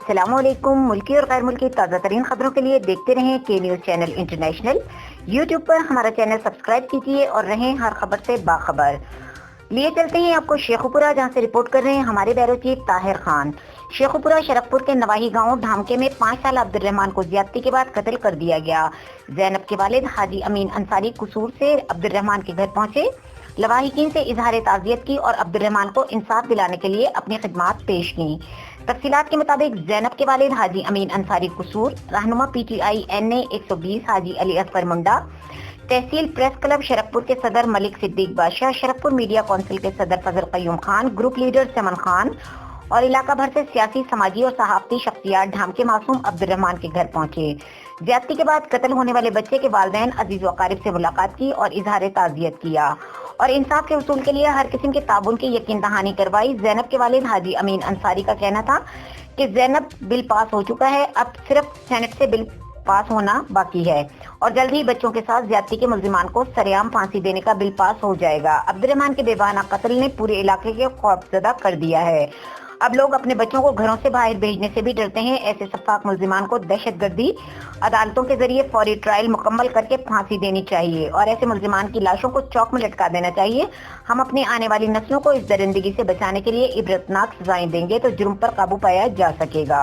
السلام علیکم۔ ملکی اور غیر ملکی تازہ ترین خبروں کے لیے دیکھتے رہیں کے نیوز چینل انٹرنیشنل۔ یوٹیوب پر ہمارا چینل سبسکرائب کیجیے اور رہیں ہر خبر سے باخبر۔ لیے چلتے ہیں آپ کو شیخوپورہ، جہاں سے رپورٹ کر رہے ہیں ہمارے بیرو چیف طاہر خان۔ شیخوپورہ شرف پور کے نواحی گاؤں ڈھامکے میں 5 سال عبد الرحمان کو زیادتی کے بعد قتل کر دیا گیا۔ زینب کے والد حاجی امین انصاری قصور سے عبد الرحمان کے گھر پہنچے، لواحقین سے اظہار تعزیت کی اور عبد الرحمان کو انصاف دلانے کے لیے اپنی خدمات پیش کی۔ تفصیلات کے مطابق زینب کے والد حاجی امین انصاری قصور، رہنما P T I N a 120 Haji Ali Asghar Munda, tehsil press club شرف پور کے صدر ملک صدیق بادشاہ، شرف پور میڈیا کونسل کے صدر فضل قیوم خان، گروپ لیڈر چمن خان اور علاقہ بھر سے سیاسی، سماجی اور صحافتی شخصیات ڈھامکے معصوم عبد الرحمان کے گھر پہنچے۔ زیادتی کے بعد قتل ہونے والے بچے کے والدین، عزیز و اقارب سے ملاقات کی اور اظہار تعزیت کیا اور انصاف کے حصول کے لیے ہر قسم کے تعاون کی یقین دہانی کروائی۔ زینب کے والد حاجی امین انصاری کا کہنا تھا کہ زینب بل پاس ہو چکا ہے، اب صرف سینٹ سے بل پاس ہونا باقی ہے اور جلد ہی بچوں کے ساتھ زیادتی کے ملزمان کو سرعام پھانسی دینے کا بل پاس ہو جائے گا۔ عبد الرحمان کے بیوانہ قتل نے پورے علاقے کے خوفزدہ کر دیا ہے۔ اب لوگ اپنے بچوں کو گھروں سے باہر بھیجنے سے بھی ڈرتے ہیں۔ ایسے شفاق ملزمان کو دہشت گردی عدالتوں کے ذریعے فوری ٹرائل مکمل کر کے پھانسی دینی چاہیے اور ایسے ملزمان کی لاشوں کو چوک میں لٹکا دینا چاہیے۔ ہم اپنی آنے والی نسلوں کو اس درندگی سے بچانے کے لیے عبرتناک سزائیں دیں گے تو جرم پر قابو پایا جا سکے گا۔